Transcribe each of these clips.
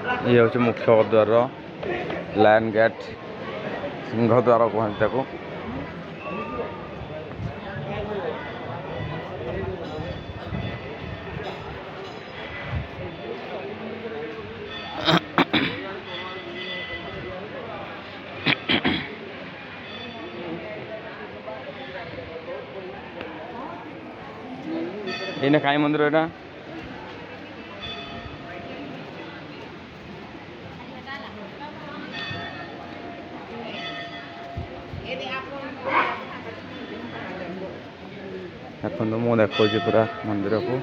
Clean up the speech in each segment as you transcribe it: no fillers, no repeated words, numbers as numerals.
ये हूँ मुख्य द्वार लायन गेट सिंह द्वार कहते को ये कहीं मंदिर एटा देखो मु देखा पूरा मंदिर को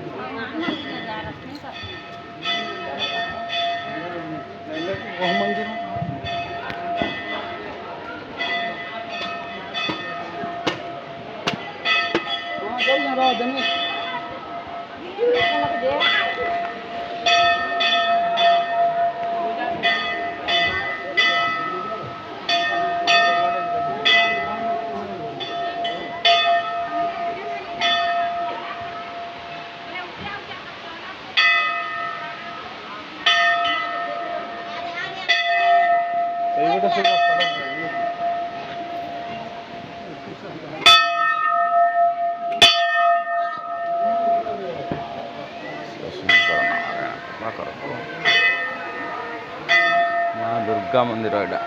माँ दुर्गा मंदिर एटा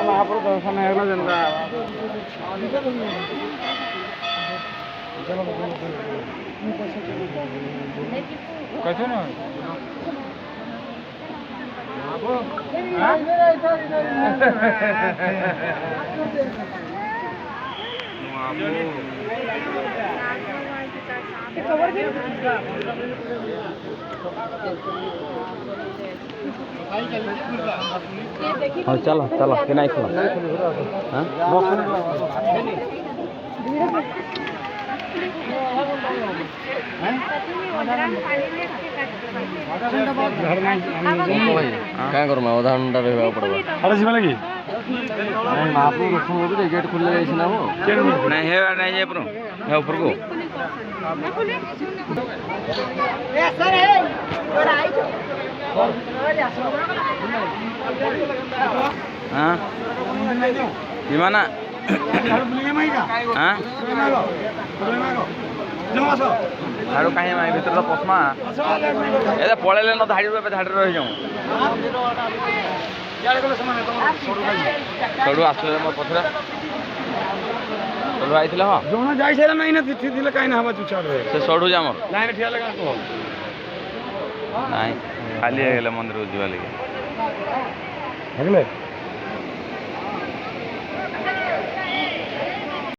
महापुर दर्शन है जनता कैसे ना हाँ चलो चलो कि नहीं खुला क्या करूँ अधा घंटा रहा पड़ेगा अरे जी लगी महाप्रभु गेट खुले ना वो नहीं है नहीं है ऊपर को हाँ गimana हाँ हारू कहीं माई भीतर तो पसमा ये पड़े ना धाड़ी धाड़ी रही जाऊँ सड़ू आसले मो पथरा सड़ू आई हाँ जो जाई सारा नहीं ना तिथि दिले कहीं ना हवा चुचार से सड़ू जाम लाइन ठिया लगा तो नहीं खाली है मंदिर जीवा लगे